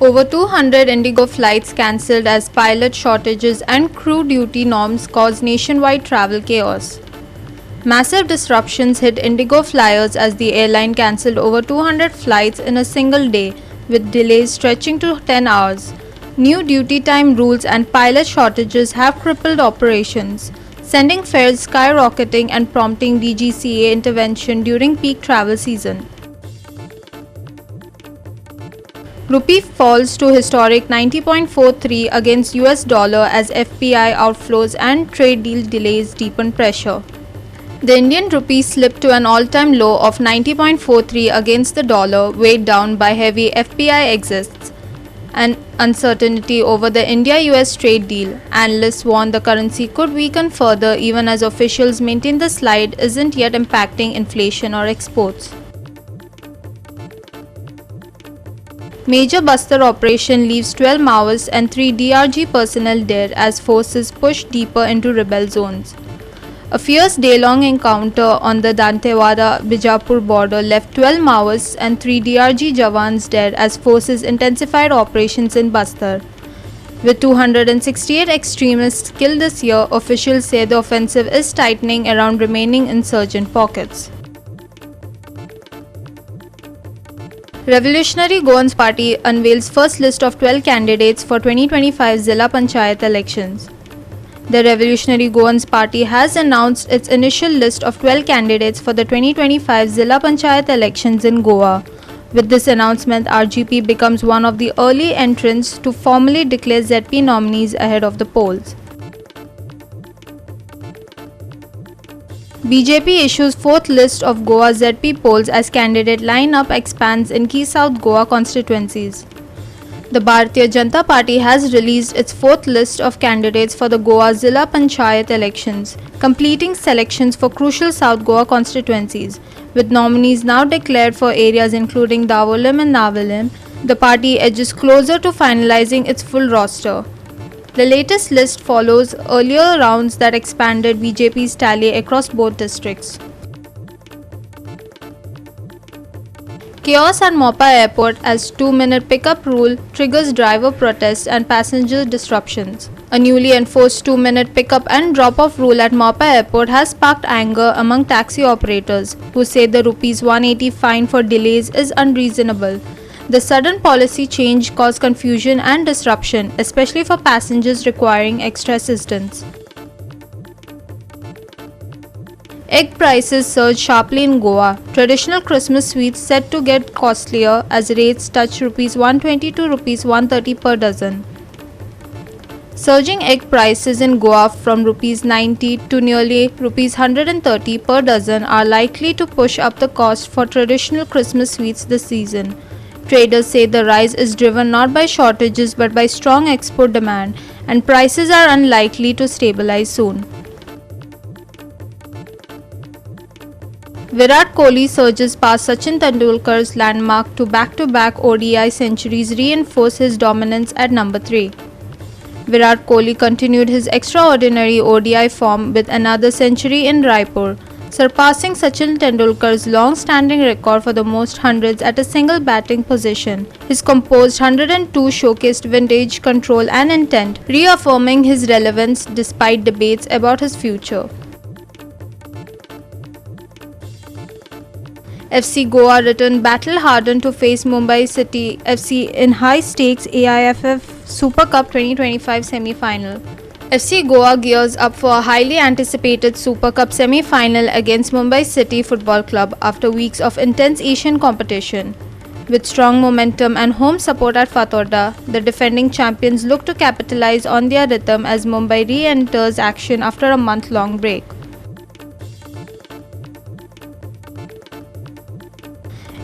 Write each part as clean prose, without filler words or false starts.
Over 200 Indigo flights cancelled as pilot shortages and crew duty norms caused nationwide travel chaos. Massive disruptions hit Indigo flyers as the airline cancelled over 200 flights in a single day, with delays stretching to 10 hours. New duty time rules and pilot shortages have crippled operations, sending fares skyrocketing and prompting DGCA intervention during peak travel season. Rupee falls to historic 90.43 against US dollar as FPI outflows and trade deal delays deepen pressure. The Indian rupee slipped to an all-time low of 90.43 against the dollar, weighed down by heavy FPI exits and uncertainty over the India-US trade deal. Analysts warn the currency could weaken further even as officials maintain the slide isn't yet impacting inflation or exports. Major Bastar operation leaves 12 Maoists and 3 DRG personnel dead as forces push deeper into rebel zones. A fierce day-long encounter on the Dantewada-Bijapur border left 12 Maoists and 3 DRG Jawans dead as forces intensified operations in Bastar. With 268 extremists killed this year, officials say the offensive is tightening around remaining insurgent pockets. Revolutionary Goans Party unveils first list of 12 candidates for 2025 Zilla Panchayat elections. The Revolutionary Goans Party has announced its initial list of 12 candidates for the 2025 Zilla Panchayat elections in Goa. With this announcement, RGP becomes one of the early entrants to formally declare ZP nominees ahead of the polls. BJP issues fourth list of Goa ZP polls as candidate lineup expands in key South Goa constituencies. The Bharatiya Janata Party has released its fourth list of candidates for the Goa Zilla Panchayat elections, completing selections for crucial South Goa constituencies. With nominees now declared for areas including Davolim and Navalim, the party edges closer to finalizing its full roster. The latest list follows earlier rounds that expanded BJP's tally across both districts. Chaos at Mopa Airport as 2-minute pickup rule triggers driver protests and passenger disruptions. A newly enforced 2-minute pickup and drop-off rule at Mopa Airport has sparked anger among taxi operators, who say the ₹180 fine for delays is unreasonable. The sudden policy change caused confusion and disruption, especially for passengers requiring extra assistance. Egg prices surge sharply in Goa. Traditional Christmas sweets set to get costlier as rates touch ₹120 to ₹130 per dozen. Surging egg prices in Goa from ₹90 to nearly ₹130 per dozen are likely to push up the cost for traditional Christmas sweets this season. Traders say the rise is driven not by shortages but by strong export demand, and prices are unlikely to stabilize soon. Virat Kohli surges past Sachin Tendulkar's landmark to back-to-back ODI centuries reinforce his dominance at number 3. Virat Kohli continued his extraordinary ODI form with another century in Raipur, surpassing Sachin Tendulkar's long-standing record for the most hundreds at a single batting position. His composed 102 showcased vintage control and intent, reaffirming his relevance despite debates about his future. FC Goa returned battle-hardened to face Mumbai City FC in high-stakes AIFF Super Cup 2025 semi-final. FC Goa gears up for a highly anticipated Super Cup semi-final against Mumbai City Football Club after weeks of intense Asian competition. With strong momentum and home support at Fatorda, the defending champions look to capitalize on their rhythm as Mumbai re-enters action after a month-long break.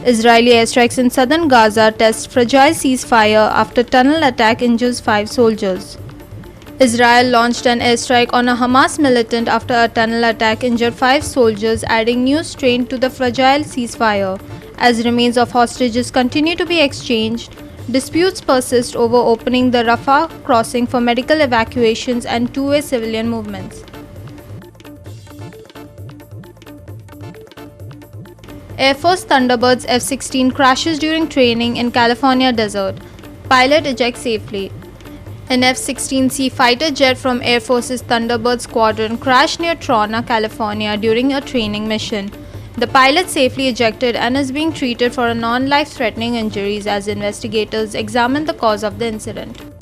Israeli airstrikes in southern Gaza test fragile ceasefire after tunnel attack injures 5 soldiers. Israel launched an airstrike on a Hamas militant after a tunnel attack injured 5 soldiers, adding new strain to the fragile ceasefire. As remains of hostages continue to be exchanged, disputes persist over opening the Rafah crossing for medical evacuations and two-way civilian movements. Air Force Thunderbirds F-16 crashes during training in California desert. Pilot ejects safely. An F-16C fighter jet from Air Force's Thunderbird squadron crashed near Trona, California during a training mission. The pilot safely ejected and is being treated for non-life-threatening injuries as investigators examine the cause of the incident.